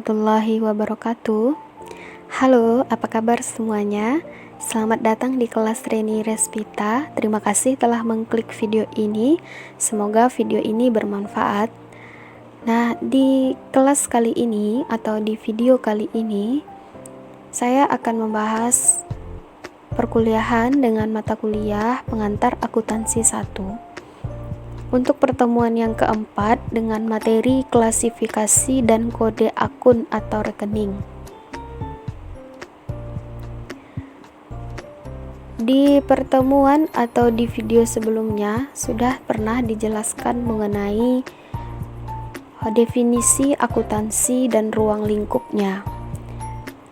warahmatullahi wabarakatuh. Halo, apa kabar semuanya? Selamat datang di kelas Reni Respita. Terima kasih telah mengklik video ini. Semoga video ini bermanfaat. Nah, di kelas kali ini atau di video kali ini, saya akan membahas perkuliahan dengan mata kuliah pengantar akuntansi 1. Untuk pertemuan yang keempat dengan materi klasifikasi dan kode akun atau rekening. Di pertemuan atau di video sebelumnya sudah pernah dijelaskan mengenai definisi akuntansi dan ruang lingkupnya.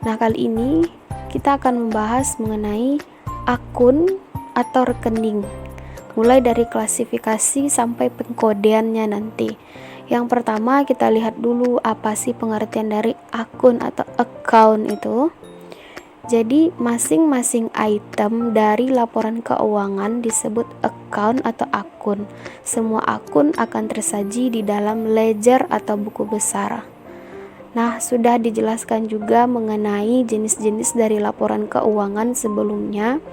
Nah, kali ini kita akan membahas mengenai akun atau rekening, mulai dari klasifikasi sampai pengkodeannya nanti. Yang pertama kita lihat dulu apa sih pengertian dari akun atau account itu. Jadi masing-masing item dari laporan keuangan disebut account atau akun. Semua akun akan tersaji di dalam ledger atau buku besar. Nah, sudah dijelaskan juga mengenai jenis-jenis dari laporan keuangan sebelumnya.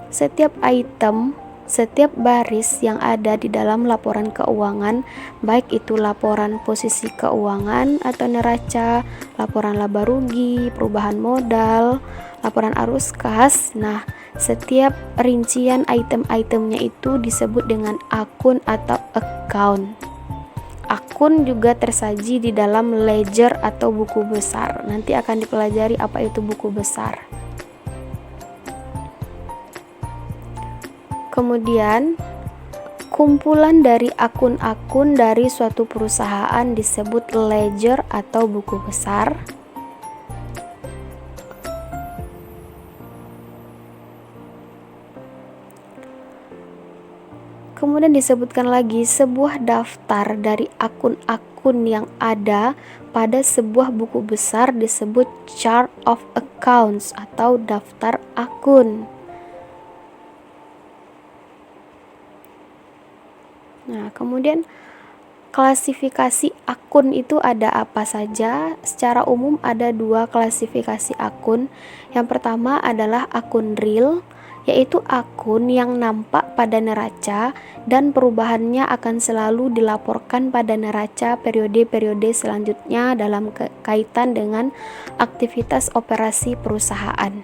Setiap item, setiap baris yang ada di dalam laporan keuangan, baik itu laporan posisi keuangan atau neraca, laporan laba rugi, perubahan modal, laporan arus kas. Nah, setiap rincian item-itemnya itu disebut dengan akun atau account. Akun juga tersaji di dalam ledger atau buku besar. Nanti akan dipelajari apa itu buku besar. Kemudian, kumpulan dari akun-akun dari suatu perusahaan disebut ledger atau buku besar. Kemudian disebutkan lagi sebuah daftar dari akun-akun yang ada pada sebuah buku besar disebut chart of accounts atau daftar akun. Nah, kemudian klasifikasi akun itu ada apa saja? Secara umum ada dua klasifikasi akun. Yang pertama adalah akun real, yaitu akun yang nampak pada neraca dan perubahannya akan selalu dilaporkan pada neraca periode-periode selanjutnya dalam kaitan dengan aktivitas operasi perusahaan.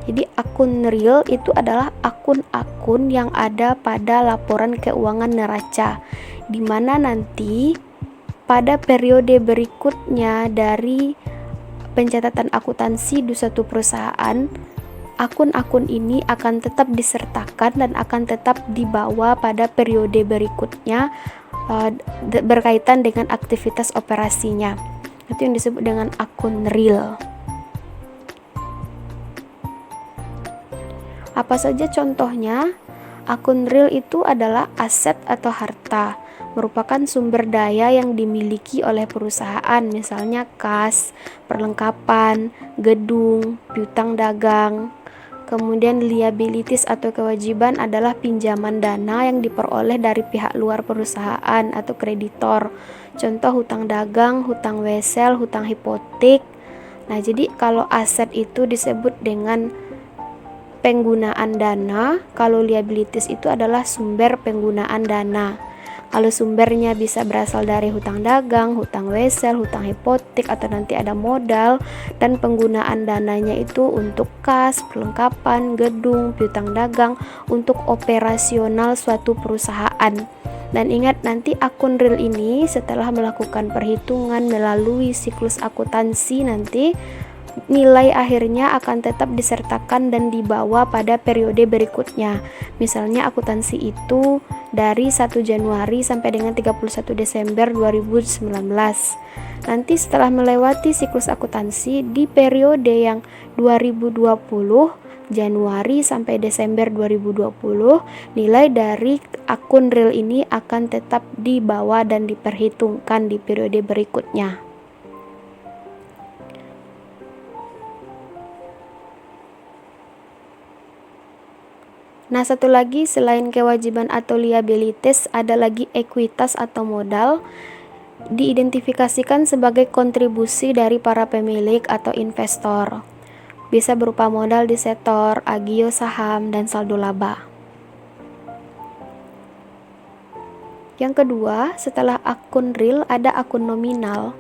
Jadi akun real itu adalah akun-akun yang ada pada laporan keuangan neraca, di mana nanti pada periode berikutnya dari pencatatan akuntansi di suatu perusahaan, akun-akun ini akan tetap disertakan dan akan tetap dibawa pada periode berikutnya berkaitan dengan aktivitas operasinya. Itu yang disebut dengan akun real. Apa saja contohnya? Akun real itu adalah aset atau harta, merupakan sumber daya yang dimiliki oleh perusahaan, misalnya kas, perlengkapan, gedung, piutang dagang. Kemudian liabilities atau kewajiban adalah pinjaman dana yang diperoleh dari pihak luar perusahaan atau kreditor. Contoh hutang dagang, hutang wesel, hutang hipotek. Nah, jadi kalau aset itu disebut dengan penggunaan dana, kalau liabilities itu adalah sumber penggunaan dana. Kalau sumbernya bisa berasal dari hutang dagang, hutang wesel, hutang hipotek, atau nanti ada modal, dan penggunaan dananya itu untuk kas, perlengkapan, gedung, piutang dagang, untuk operasional suatu perusahaan. Dan ingat, nanti akun real ini setelah melakukan perhitungan melalui siklus akuntansi, nanti nilai akhirnya akan tetap disertakan dan dibawa pada periode berikutnya. Misalnya akuntansi itu dari 1 Januari sampai dengan 31 Desember 2019. Nanti setelah melewati siklus akuntansi di periode yang 2020 Januari sampai Desember 2020, nilai dari akun real ini akan tetap dibawa dan diperhitungkan di periode berikutnya. Nah, satu lagi selain kewajiban atau liabilities, ada lagi ekuitas atau modal. diidentifikasikan sebagai kontribusi dari para pemilik atau investor. Bisa berupa modal di setor, agio saham, dan saldo laba. Yang kedua, setelah akun real ada akun nominal.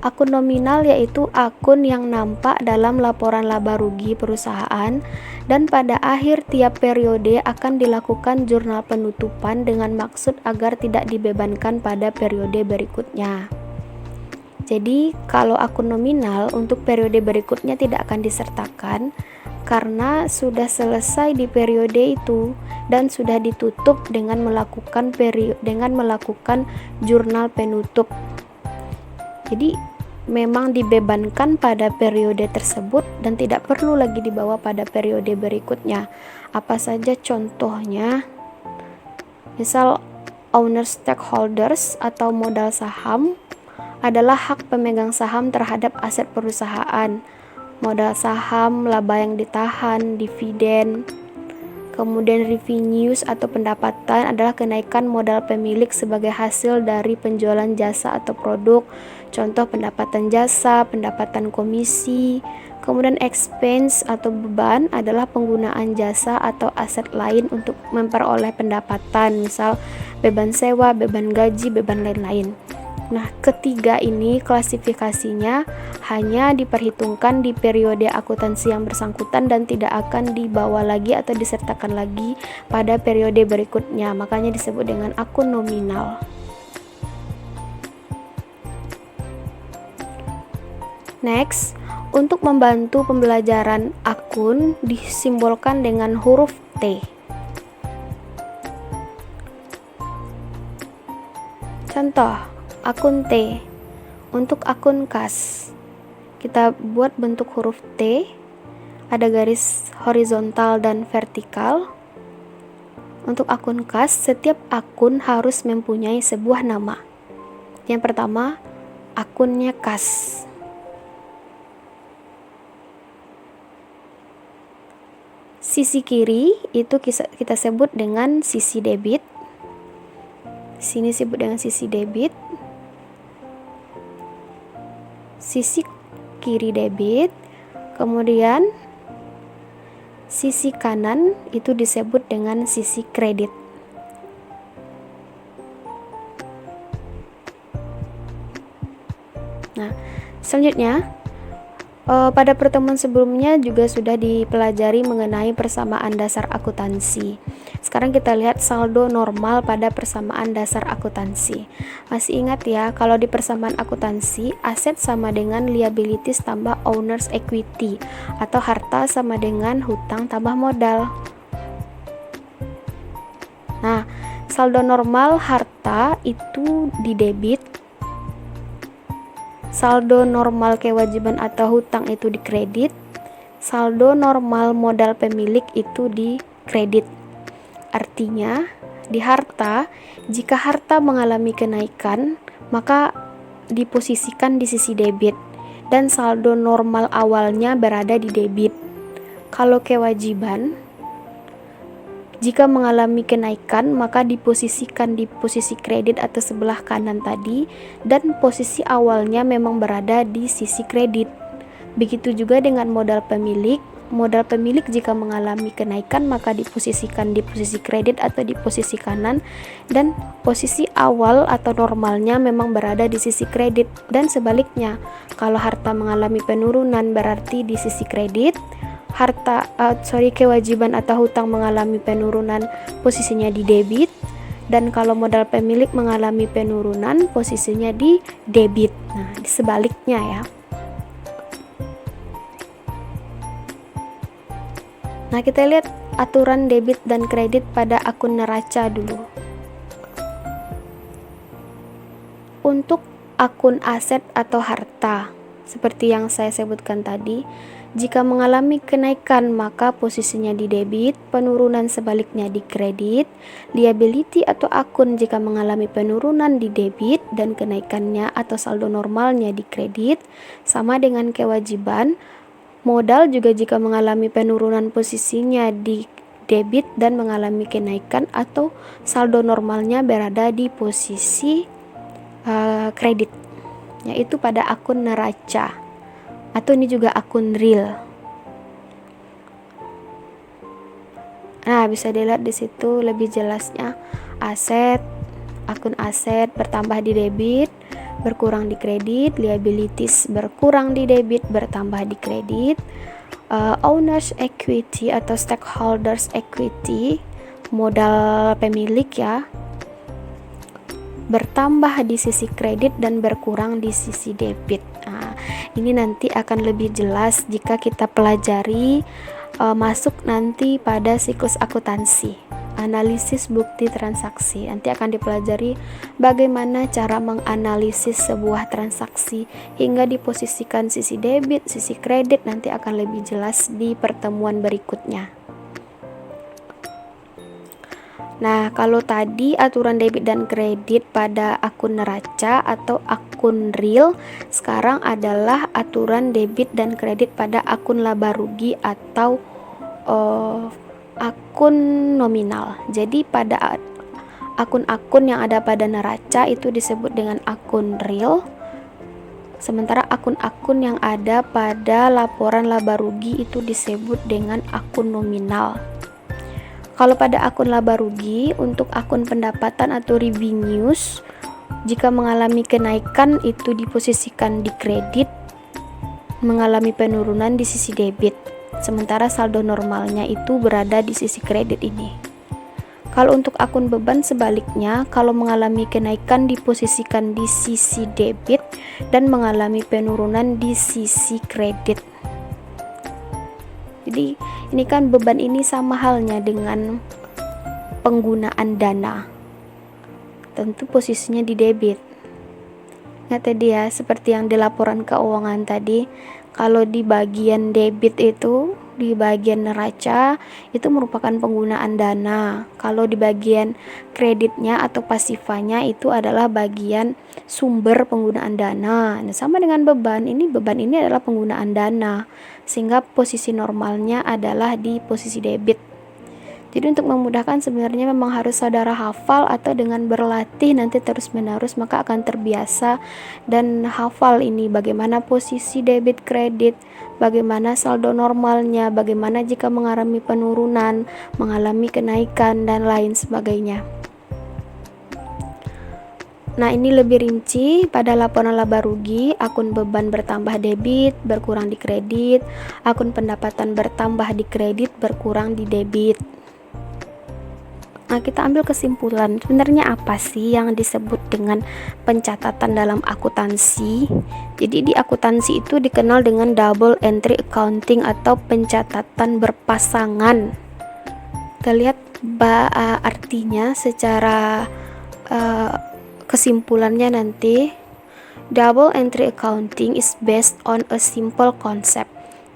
Akun nominal yaitu akun yang nampak dalam laporan laba rugi perusahaan dan pada akhir tiap periode akan dilakukan jurnal penutupan dengan maksud agar tidak dibebankan pada periode berikutnya. Jadi kalau akun nominal untuk periode berikutnya tidak akan disertakan karena sudah selesai di periode itu dan sudah ditutup dengan melakukan jurnal penutup. Jadi memang dibebankan pada periode tersebut dan tidak perlu lagi dibawa pada periode berikutnya. Apa saja contohnya? Misal owner stakeholders atau modal saham adalah hak pemegang saham terhadap aset perusahaan. Modal saham, laba yang ditahan, dividen. Kemudian revenues atau pendapatan adalah kenaikan modal pemilik sebagai hasil dari penjualan jasa atau produk. Contoh pendapatan jasa, pendapatan komisi. Kemudian expense atau beban adalah penggunaan jasa atau aset lain untuk memperoleh pendapatan, misal beban sewa, beban gaji, beban lain-lain. Nah, ketiga ini klasifikasinya hanya diperhitungkan di periode akuntansi yang bersangkutan dan tidak akan dibawa lagi atau disertakan lagi pada periode berikutnya. Makanya disebut dengan akun nominal. Next, untuk membantu pembelajaran akun disimbolkan dengan huruf T. Contoh akun T. Untuk akun kas, kita buat bentuk huruf T, ada garis horizontal dan vertikal. Untuk akun kas, setiap akun harus mempunyai sebuah nama. Yang pertama, akunnya kas. Sisi kiri itu kita sebut dengan sisi debit. Sini sebut dengan sisi debit. Sisi kiri debit, kemudian sisi kanan itu disebut dengan sisi kredit. Nah, selanjutnya pada pertemuan sebelumnya juga sudah dipelajari mengenai persamaan dasar akuntansi. Sekarang kita lihat saldo normal pada persamaan dasar akuntansi. Masih ingat ya, kalau di persamaan akuntansi, aset sama dengan liabilities tambah owner's equity, atau harta sama dengan hutang tambah modal. Nah, saldo normal harta itu di debit, saldo normal kewajiban atau hutang itu di kredit, saldo normal modal pemilik itu di kredit. Artinya, di harta, jika harta mengalami kenaikan, maka diposisikan di sisi debit dan saldo normal awalnya berada di debit. Kalau kewajiban, jika mengalami kenaikan, maka diposisikan di posisi kredit atau sebelah kanan tadi, dan posisi awalnya memang berada di sisi kredit. Begitu juga dengan modal pemilik. Modal pemilik jika mengalami kenaikan, maka diposisikan di posisi kredit atau di posisi kanan, dan posisi awal atau normalnya memang berada di sisi kredit. Dan sebaliknya, kalau harta mengalami penurunan berarti di sisi kredit. Kewajiban atau hutang mengalami penurunan, posisinya di debit, dan kalau modal pemilik mengalami penurunan, posisinya di debit. Nah, sebaliknya ya. Nah, kita lihat aturan debit dan kredit pada akun neraca dulu. Untuk akun aset atau harta, seperti yang saya sebutkan tadi, jika mengalami kenaikan maka posisinya di debit, penurunan sebaliknya di kredit. Liability atau akun jika mengalami penurunan di debit dan kenaikannya atau saldo normalnya di kredit, sama dengan kewajiban. Modal juga jika mengalami penurunan posisinya di debit dan mengalami kenaikan atau saldo normalnya berada di posisi kredit, yaitu pada akun neraca atau ini juga akun real. Nah, bisa dilihat di situ lebih jelasnya akun aset bertambah di debit, berkurang di kredit, liabilities berkurang di debit, bertambah di kredit, owners equity atau stakeholders equity, modal pemilik ya, bertambah di sisi kredit dan berkurang di sisi debit. Nah, ini nanti akan lebih jelas jika kita pelajari masuk nanti pada siklus akuntansi, analisis bukti transaksi. Nanti akan dipelajari bagaimana cara menganalisis sebuah transaksi hingga diposisikan sisi debit, sisi kredit, nanti akan lebih jelas di pertemuan berikutnya. Nah, kalau tadi aturan debit dan kredit pada akun neraca atau akun real, sekarang adalah aturan debit dan kredit pada akun laba rugi atau akun nominal. Jadi pada akun-akun yang ada pada neraca itu disebut dengan akun real, sementara akun-akun yang ada pada laporan laba rugi itu disebut dengan akun nominal. Kalau pada akun laba rugi, untuk akun pendapatan atau revenues, jika mengalami kenaikan itu diposisikan di kredit, mengalami penurunan di sisi debit, sementara saldo normalnya itu berada di sisi kredit ini. Kalau untuk akun beban sebaliknya, kalau mengalami kenaikan diposisikan di sisi debit dan mengalami penurunan di sisi kredit. Jadi ini kan beban ini sama halnya dengan penggunaan dana, tentu posisinya di debit. Nah tadi ya, seperti yang di laporan keuangan tadi, kalau di bagian debit itu, di bagian neraca itu merupakan penggunaan dana. Kalau di bagian kreditnya atau pasifanya itu adalah bagian sumber penggunaan dana. Nah, sama dengan beban ini adalah penggunaan dana, sehingga posisi normalnya adalah di posisi debit. Jadi untuk memudahkan sebenarnya memang harus saudara hafal atau dengan berlatih nanti terus menerus maka akan terbiasa dan hafal ini bagaimana posisi debit kredit, bagaimana saldo normalnya, bagaimana jika mengalami penurunan, mengalami kenaikan dan lain sebagainya. Nah ini lebih rinci pada laporan laba rugi, akun beban bertambah debit, berkurang di kredit, akun pendapatan bertambah di kredit, berkurang di debit. Nah, kita ambil kesimpulan, sebenarnya apa sih yang disebut dengan pencatatan dalam akuntansi? Jadi di akuntansi itu dikenal dengan double entry accounting atau pencatatan berpasangan. Kita lihat artinya secara kesimpulannya nanti. Double entry accounting is based on a simple concept.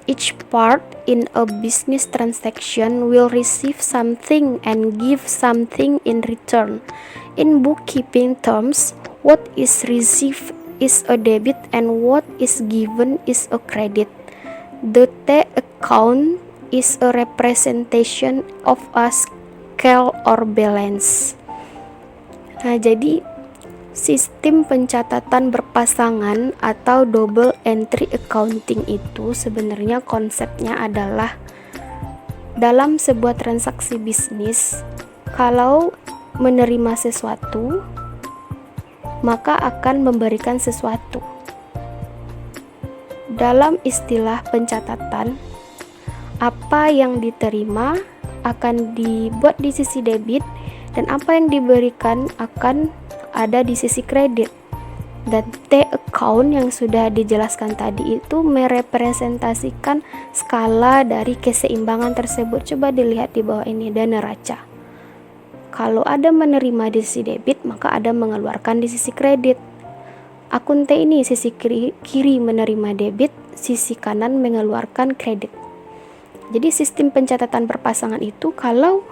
Each part in a business transaction will receive something and give something in return. In bookkeeping terms, what is received is a debit and what is given is a credit. The T account is a representation of a scale or balance. Nah, jadi sistem pencatatan berpasangan atau double entry accounting itu sebenarnya konsepnya adalah dalam sebuah transaksi bisnis, kalau menerima sesuatu maka akan memberikan sesuatu. Dalam istilah pencatatan, apa yang diterima akan dibuat di sisi debit dan apa yang diberikan akan ada di sisi kredit. Dan T account yang sudah dijelaskan tadi itu merepresentasikan skala dari keseimbangan tersebut. Coba dilihat di bawah ini, dan neraca. Kalau ada menerima di sisi debit, maka ada mengeluarkan di sisi kredit. Akun T ini sisi kiri menerima debit, sisi kanan mengeluarkan kredit. Jadi sistem pencatatan berpasangan itu kalau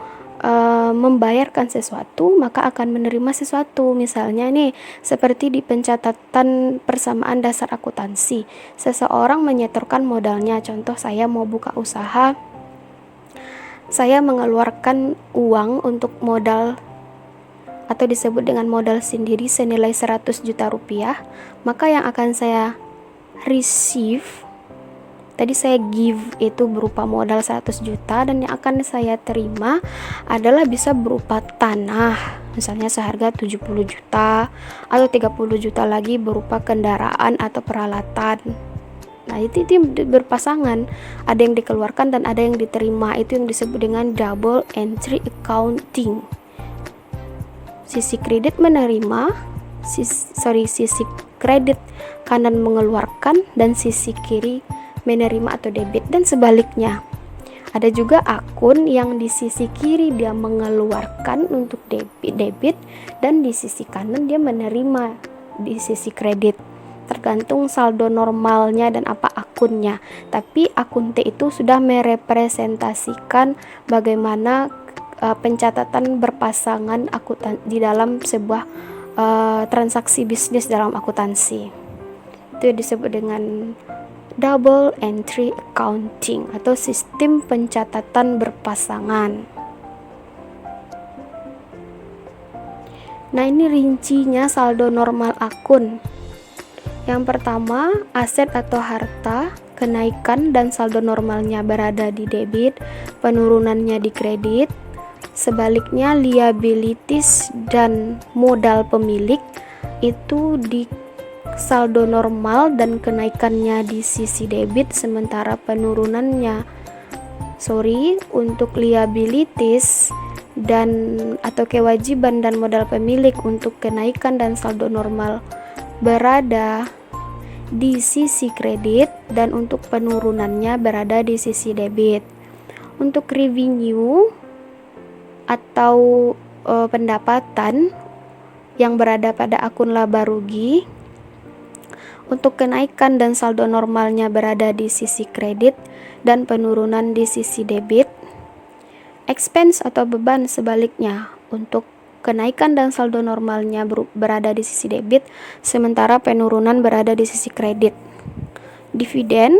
membayarkan sesuatu maka akan menerima sesuatu. Misalnya nih seperti di pencatatan persamaan dasar akuntansi, seseorang menyetorkan modalnya, contoh saya mau buka usaha, saya mengeluarkan uang untuk modal atau disebut dengan modal sendiri senilai 100 juta rupiah, maka yang akan saya receive, tadi saya give itu berupa modal 100 juta, dan yang akan saya terima adalah bisa berupa tanah, misalnya seharga 70 juta, atau 30 juta lagi berupa kendaraan atau peralatan. Nah, itu berpasangan, ada yang dikeluarkan dan ada yang diterima. Itu yang disebut dengan double entry accounting. Sisi kredit menerima, sisi kredit kanan mengeluarkan, dan sisi kiri menerima atau debit, dan sebaliknya. Ada juga akun yang di sisi kiri dia mengeluarkan untuk debit, dan di sisi kanan dia menerima di sisi kredit. Tergantung saldo normalnya dan apa akunnya. Tapi akun T itu sudah merepresentasikan bagaimana pencatatan berpasangan akuntan di dalam sebuah transaksi bisnis dalam akuntansi. Itu disebut dengan double entry accounting atau sistem pencatatan berpasangan. Nah, ini rincinya saldo normal akun. Yang pertama, aset atau harta, kenaikan dan saldo normalnya berada di debit, penurunannya di kredit. Sebaliknya, liabilities dan modal pemilik itu di saldo normal dan kenaikannya di sisi debit, sementara penurunannya untuk liabilities dan atau kewajiban dan modal pemilik untuk kenaikan dan saldo normal berada di sisi kredit, dan untuk penurunannya berada di sisi debit. Untuk revenue atau pendapatan yang berada pada akun laba rugi, untuk kenaikan dan saldo normalnya berada di sisi kredit dan penurunan di sisi debit. Expense atau beban sebaliknya, untuk kenaikan dan saldo normalnya berada di sisi debit, sementara penurunan berada di sisi kredit. Dividen,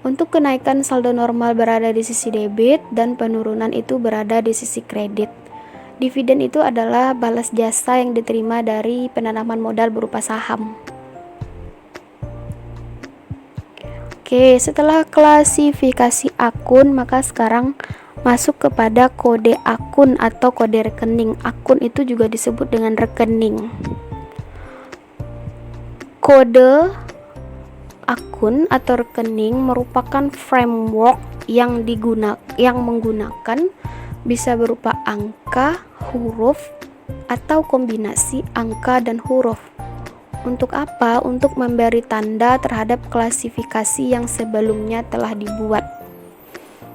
untuk kenaikan saldo normal berada di sisi debit dan penurunan itu berada di sisi kredit. Dividen itu adalah balas jasa yang diterima dari penanaman modal berupa saham. Oke, setelah klasifikasi akun, maka sekarang masuk kepada kode akun atau kode rekening. Akun itu juga disebut dengan rekening. Kode akun atau rekening merupakan framework yang menggunakan bisa berupa angka, huruf, atau kombinasi angka dan huruf. Untuk apa? Untuk memberi tanda terhadap klasifikasi yang sebelumnya telah dibuat.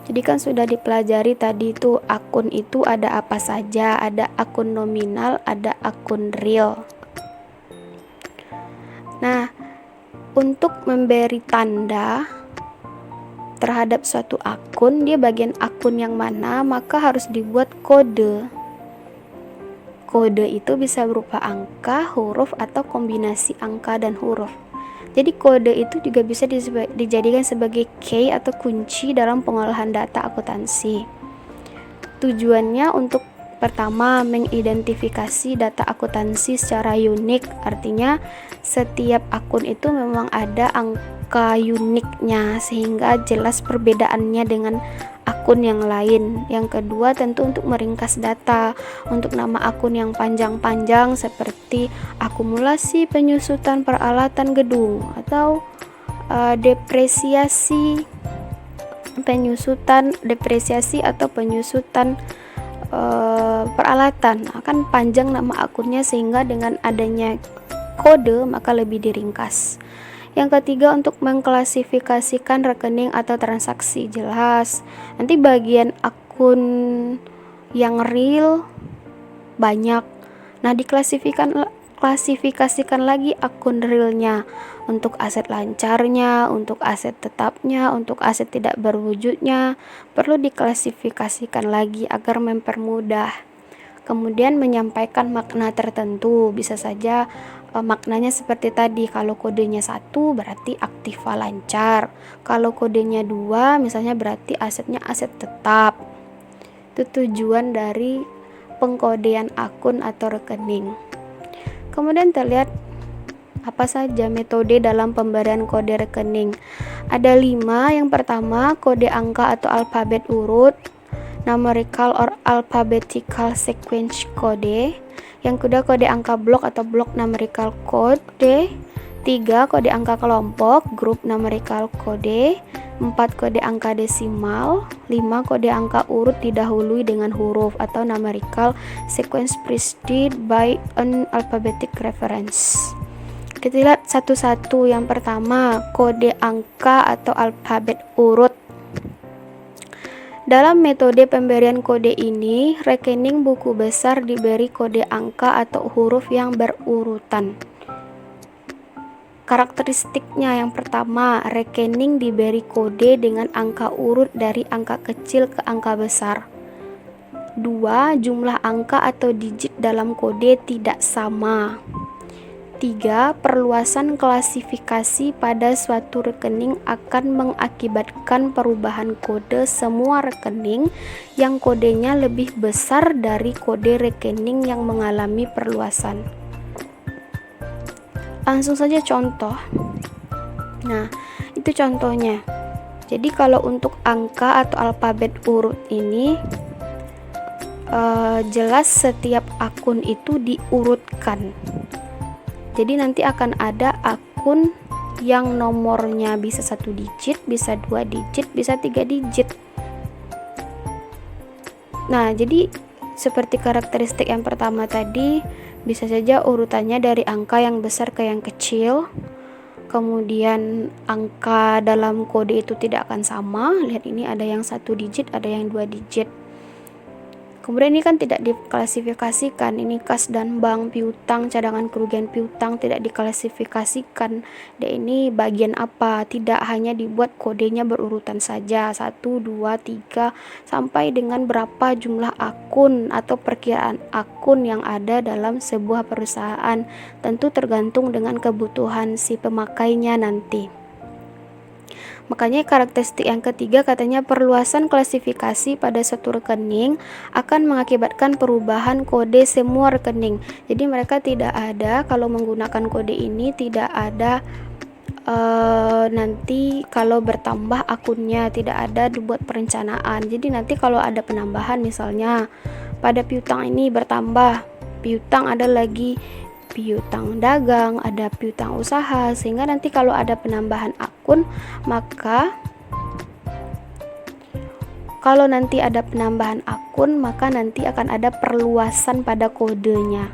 Jadi kan sudah dipelajari tadi itu akun itu ada apa saja, ada akun nominal, ada akun real. Nah, untuk memberi tanda terhadap suatu akun, dia bagian akun yang mana, maka harus dibuat kode. Kode itu bisa berupa angka, huruf, atau kombinasi angka dan huruf. Jadi kode itu juga bisa dijadikan sebagai key atau kunci dalam pengolahan data akuntansi. Tujuannya untuk pertama mengidentifikasi data akuntansi secara unik, artinya setiap akun itu memang ada angka uniknya sehingga jelas perbedaannya dengan akun yang lain. Yang kedua tentu untuk meringkas data. Untuk nama akun yang panjang-panjang seperti akumulasi penyusutan peralatan gedung atau depresiasi atau penyusutan peralatan, akan panjang nama akunnya sehingga dengan adanya kode maka lebih diringkas. Yang ketiga untuk mengklasifikasikan rekening atau transaksi, jelas nanti bagian akun yang real banyak. Nah, klasifikasikan lagi akun realnya untuk aset lancarnya, untuk aset tetapnya, untuk aset tidak berwujudnya, perlu diklasifikasikan lagi agar mempermudah. Kemudian menyampaikan makna tertentu, bisa saja maknanya seperti tadi, kalau kodenya 1 berarti aktiva lancar, kalau kodenya 2 misalnya berarti asetnya aset tetap. Itu tujuan dari pengkodean akun atau rekening. Kemudian terlihat apa saja metode dalam pemberian kode rekening. Ada 5. Yang pertama, kode angka atau alfabet urut, numerical or alphabetical sequence kode. Yang kedua, kode angka blok atau block numerical kode. 3. Kode angka kelompok, group numerical kode. 4. Kode angka desimal. 5. Kode angka urut didahului dengan huruf atau numerical sequence preceded by an alphabetic reference. Kita lihat satu-satu. Yang pertama, kode angka atau alfabet urut. Dalam metode pemberian kode ini, rekening buku besar diberi kode angka atau huruf yang berurutan. Karakteristiknya yang pertama, rekening diberi kode dengan angka urut dari angka kecil ke angka besar. 2. Jumlah angka atau digit dalam kode tidak sama. 3. Perluasan klasifikasi pada suatu rekening akan mengakibatkan perubahan kode semua rekening yang kodenya lebih besar dari kode rekening yang mengalami perluasan. Langsung saja contoh. Nah, itu contohnya. Jadi kalau untuk angka atau alfabet urut ini jelas setiap akun itu diurutkan. Jadi nanti akan ada akun yang nomornya bisa 1 digit, bisa 2 digit, bisa 3 digit. Nah, jadi seperti karakteristik yang pertama tadi, bisa saja urutannya dari angka yang besar ke yang kecil. Kemudian angka dalam kode itu tidak akan sama. Lihat ini ada yang 1 digit, ada yang 2 digit. Kemudian ini kan tidak diklasifikasikan, ini kas dan bank, piutang, cadangan kerugian piutang tidak diklasifikasikan. Dan ini bagian apa? Tidak, hanya dibuat kodenya berurutan saja, 1, 2, 3 sampai dengan berapa jumlah akun atau perkiraan akun yang ada dalam sebuah perusahaan. Tentu tergantung dengan kebutuhan si pemakainya nanti. Makanya karakteristik yang ketiga katanya perluasan klasifikasi pada suatu rekening akan mengakibatkan perubahan kode semua rekening. Jadi mereka tidak ada, kalau menggunakan kode ini tidak ada nanti kalau bertambah akunnya, tidak ada dibuat perencanaan. Jadi nanti kalau ada penambahan, misalnya pada piutang ini bertambah piutang, ada lagi piutang dagang, ada piutang usaha, sehingga nanti kalau ada penambahan akun, maka nanti akan ada perluasan pada kodenya.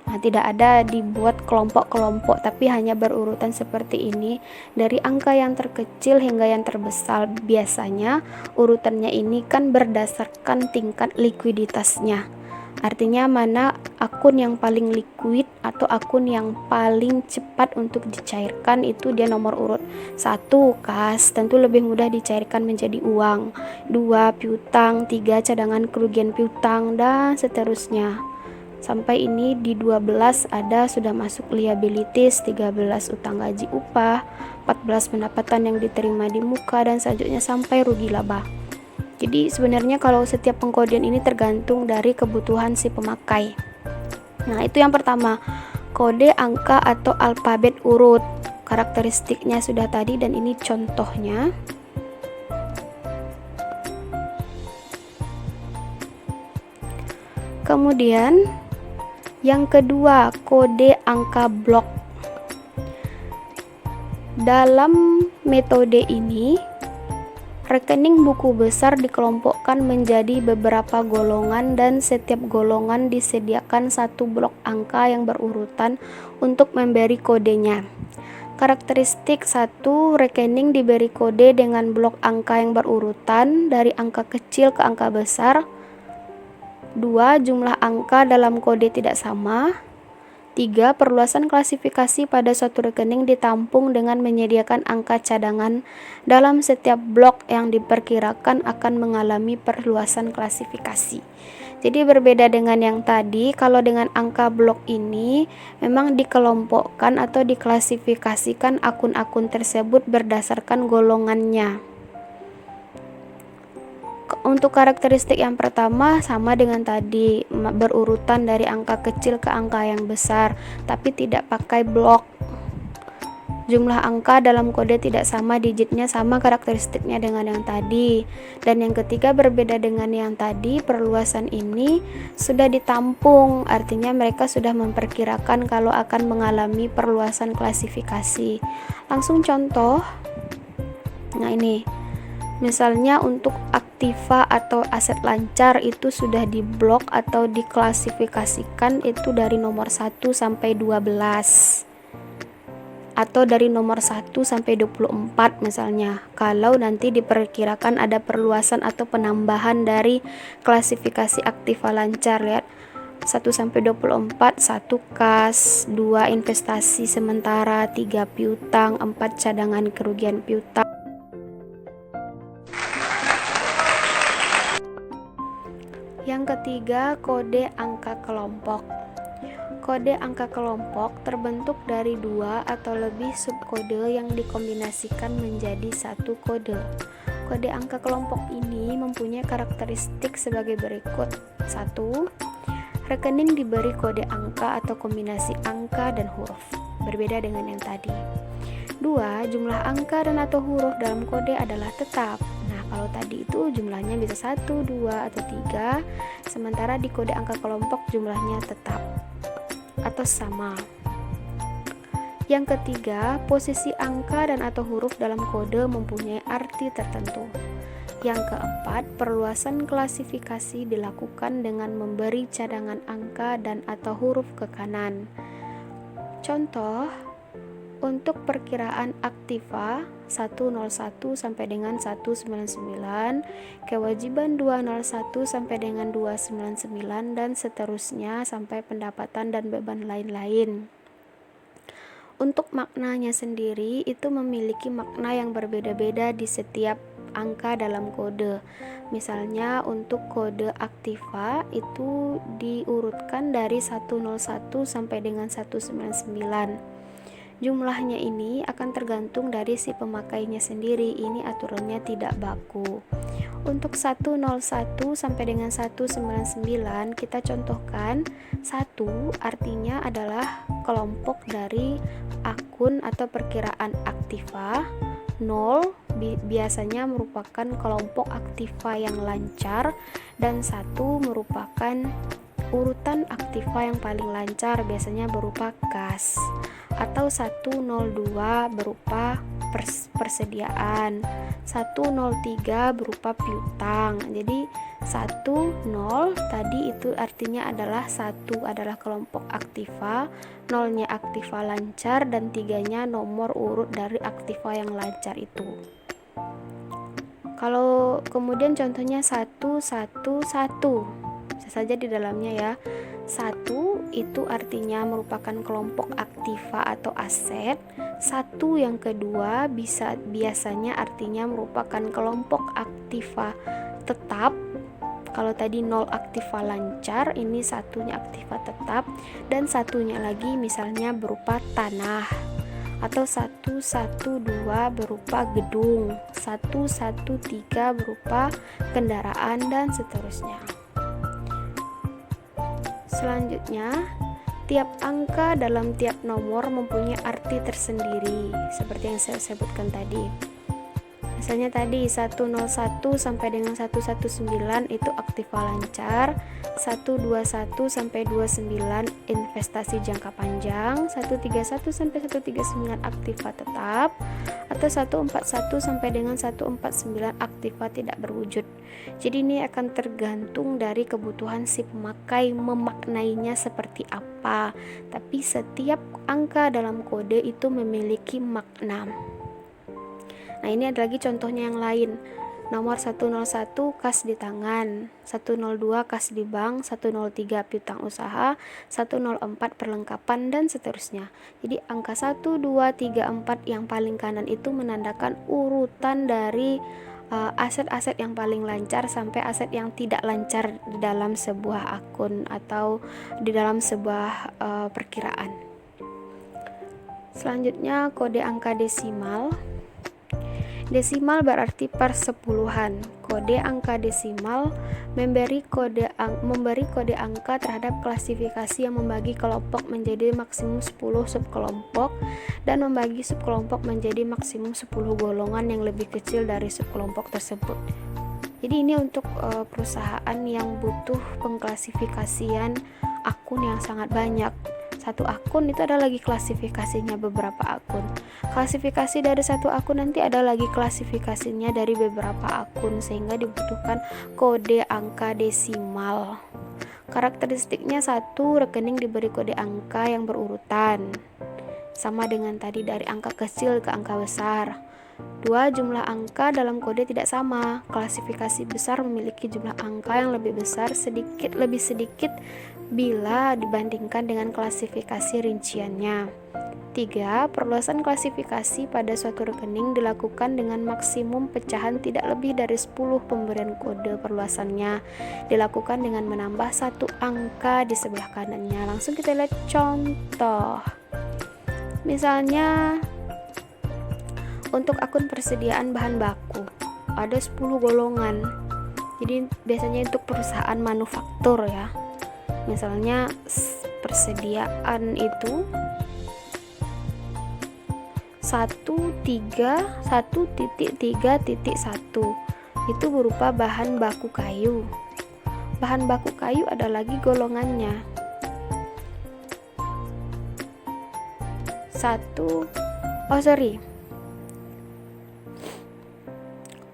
Nah, tidak ada dibuat kelompok-kelompok, tapi hanya berurutan seperti ini dari angka yang terkecil hingga yang terbesar. Biasanya urutannya ini kan berdasarkan tingkat likuiditasnya. Artinya mana akun yang paling liquid atau akun yang paling cepat untuk dicairkan, itu dia nomor urut 1 kas, tentu lebih mudah dicairkan menjadi uang. 2 piutang, 3 cadangan kerugian piutang, dan seterusnya. Sampai ini di 12 ada sudah masuk liabilities, 13 utang gaji upah, 14 pendapatan yang diterima di muka, dan selanjutnya sampai rugi laba. Jadi sebenarnya kalau setiap pengkodean ini tergantung dari kebutuhan si pemakai. Nah, itu yang pertama, kode angka atau alfabet urut. Karakteristiknya sudah tadi dan ini contohnya. Kemudian yang kedua, kode angka blok. Dalam metode ini rekening buku besar dikelompokkan menjadi beberapa golongan dan setiap golongan disediakan 1 blok angka yang berurutan untuk memberi kodenya. Karakteristik 1, rekening diberi kode dengan blok angka yang berurutan dari angka kecil ke angka besar. 2. Jumlah angka dalam kode tidak sama. 3. Perluasan klasifikasi pada suatu rekening ditampung dengan menyediakan angka cadangan dalam setiap blok yang diperkirakan akan mengalami perluasan klasifikasi. Jadi berbeda dengan yang tadi, kalau dengan angka blok ini memang dikelompokkan atau diklasifikasikan akun-akun tersebut berdasarkan golongannya. Untuk karakteristik yang pertama sama dengan tadi, berurutan dari angka kecil ke angka yang besar, tapi tidak pakai blok. Jumlah angka dalam kode tidak sama, digitnya sama karakteristiknya dengan yang tadi. Dan yang ketiga berbeda dengan yang tadi, perluasan ini sudah ditampung, artinya mereka sudah memperkirakan kalau akan mengalami perluasan klasifikasi. Langsung contoh. Nah ini, misalnya untuk aktiva atau aset lancar itu sudah diblok atau diklasifikasikan itu dari nomor 1 sampai 12. Atau dari nomor 1 sampai 24 misalnya. Kalau nanti diperkirakan ada perluasan atau penambahan dari klasifikasi aktiva lancar, lihat 1 sampai 24, 1 kas, 2 investasi sementara, 3 piutang, 4 cadangan kerugian piutang. Yang ketiga, kode angka kelompok. Kode angka kelompok terbentuk dari 2 atau lebih subkode yang dikombinasikan menjadi satu kode. Kode angka kelompok ini mempunyai karakteristik sebagai berikut. 1. Rekening diberi kode angka atau kombinasi angka dan huruf, berbeda dengan yang tadi. 2. Jumlah angka dan atau huruf dalam kode adalah tetap. Nah, kalau tadi itu jumlahnya bisa 1, 2, atau 3, sementara di kode angka kelompok jumlahnya tetap atau sama. Yang ketiga, posisi angka dan atau huruf dalam kode mempunyai arti tertentu. Yang keempat, perluasan klasifikasi dilakukan dengan memberi cadangan angka dan atau huruf ke kanan. Contoh, untuk perkiraan aktiva 101 sampai dengan 199, kewajiban 201 sampai dengan 299 dan seterusnya sampai pendapatan dan beban lain-lain. Untuk maknanya sendiri itu memiliki makna yang berbeda-beda di setiap angka dalam kode. Misalnya untuk kode aktiva itu diurutkan dari 101 sampai dengan 199. Jumlahnya ini akan tergantung dari si pemakainya sendiri. Ini aturannya tidak baku. Untuk 101 sampai dengan 199 kita contohkan. 1 artinya adalah kelompok dari akun atau perkiraan aktiva. 0 biasanya merupakan kelompok aktiva yang lancar, dan 1 merupakan urutan aktiva yang paling lancar, biasanya berupa kas. Atau 102 berupa persediaan, 103 berupa piutang. Jadi 10 tadi itu artinya adalah 1 adalah kelompok aktiva, 0-nya aktiva lancar, dan 3-nya nomor urut dari aktiva yang lancar itu. Kalau kemudian contohnya 111 bisa saja di dalamnya ya. 1 itu artinya merupakan kelompok aktiva atau aset. 1 yang kedua biasanya artinya merupakan kelompok aktiva tetap. Kalau tadi 0 aktiva lancar, ini 1-nya aktiva tetap, dan 1-nya lagi misalnya berupa tanah. Atau 112 berupa gedung, 113 berupa kendaraan, dan seterusnya. Selanjutnya, tiap angka dalam tiap nomor mempunyai arti tersendiri, seperti yang saya sebutkan tadi. Misalnya tadi 101 sampai dengan 119 itu aktiva lancar, 121 sampai 29 investasi jangka panjang, 131 sampai 139 aktiva tetap, atau 141 sampai dengan 149 aktiva tidak berwujud. Jadi ini akan tergantung dari kebutuhan si pemakai memaknainya seperti apa. Tapi setiap angka dalam kode itu memiliki makna. Nah, ini ada lagi contohnya yang lain. Nomor 101 kas di tangan, 102 kas di bank, 103 piutang usaha, 104 perlengkapan, dan seterusnya. Jadi angka 1, 2, 3, 4 yang paling kanan itu menandakan urutan dari aset-aset yang paling lancar sampai aset yang tidak lancar di dalam sebuah akun atau di dalam sebuah perkiraan. Selanjutnya kode angka desimal. Desimal berarti persepuluhan. Kode angka desimal memberi kode angka terhadap klasifikasi yang membagi kelompok menjadi maksimum 10 subkelompok dan membagi subkelompok menjadi maksimum 10 golongan yang lebih kecil dari subkelompok tersebut. Jadi ini untuk perusahaan yang butuh pengklasifikasian akun yang sangat banyak. Satu akun itu ada lagi klasifikasinya beberapa akun. Klasifikasi dari satu akun nanti ada lagi klasifikasinya dari beberapa akun, sehingga dibutuhkan kode angka desimal. Karakteristiknya, satu, rekening diberi kode angka yang berurutan, sama dengan tadi dari angka kecil ke angka besar. 2. Jumlah angka dalam kode tidak sama. Klasifikasi besar memiliki jumlah angka yang lebih besar lebih sedikit bila dibandingkan dengan klasifikasi rinciannya. 3. Perluasan klasifikasi pada suatu rekening dilakukan dengan maksimum pecahan tidak lebih dari 10 pemberian kode perluasannya. Dilakukan dengan menambah satu angka di sebelah kanannya. Langsung kita lihat contoh. Misalnya untuk akun persediaan bahan baku ada 10 golongan. Jadi biasanya untuk perusahaan manufaktur ya. Misalnya persediaan itu 1.3.1 itu berupa bahan baku kayu. Bahan baku kayu ada lagi golongannya.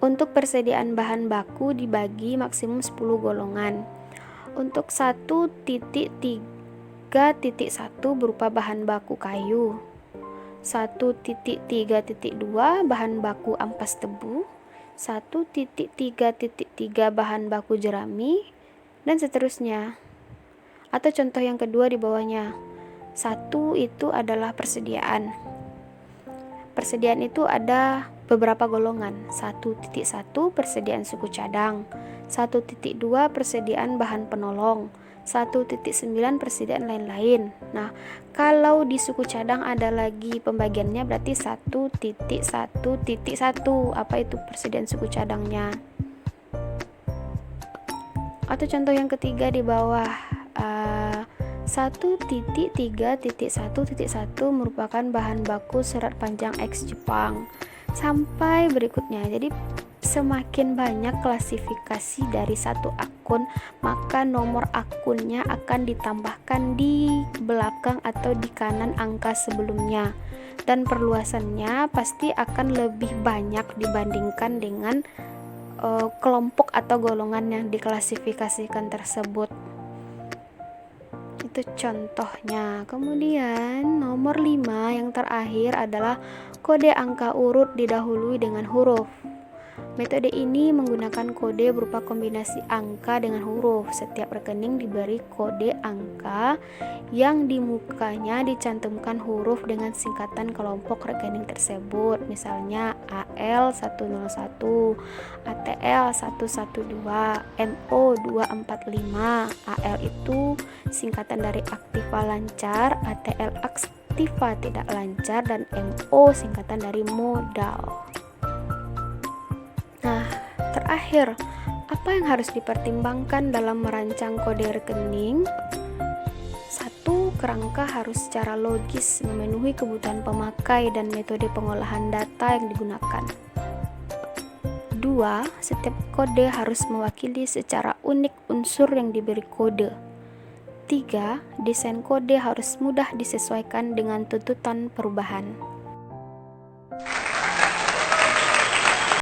Untuk persediaan bahan baku dibagi maksimum 10 golongan. Untuk 1.3.1 berupa bahan baku kayu. 1.3.2 bahan baku ampas tebu. 1.3.3 bahan baku jerami, dan seterusnya. Atau contoh yang kedua di bawahnya. 1 itu adalah persediaan. Persediaan itu ada beberapa golongan. 1.1 persediaan suku cadang, 1.2 persediaan bahan penolong, 1.9 persediaan lain-lain. Nah, kalau di suku cadang ada lagi pembagiannya, berarti 1.1.1. Apa itu persediaan suku cadangnya? Atau contoh yang ketiga di bawah, 1.3.1.1 merupakan bahan baku serat panjang X Jepang, sampai berikutnya. Jadi semakin banyak klasifikasi dari satu akun, maka nomor akunnya akan ditambahkan di belakang atau di kanan angka sebelumnya, dan perluasannya pasti akan lebih banyak dibandingkan dengan kelompok atau golongan yang diklasifikasikan tersebut. Itu contohnya. Kemudian nomor 5 yang terakhir adalah kode angka urut didahului dengan huruf. Metode ini menggunakan kode berupa kombinasi angka dengan huruf. Setiap rekening diberi kode angka yang di mukanya dicantumkan huruf dengan singkatan kelompok rekening tersebut. Misalnya AL101, ATL112, MO245. AL itu singkatan dari aktiva lancar, ATL aktiva tidak lancar, dan MO singkatan dari modal. Nah, terakhir, apa yang harus dipertimbangkan dalam merancang kode rekening? 1. Kerangka harus secara logis memenuhi kebutuhan pemakai dan metode pengolahan data yang digunakan. 2. Setiap kode harus mewakili secara unik unsur yang diberi kode. 3. Desain kode harus mudah disesuaikan dengan tuntutan perubahan.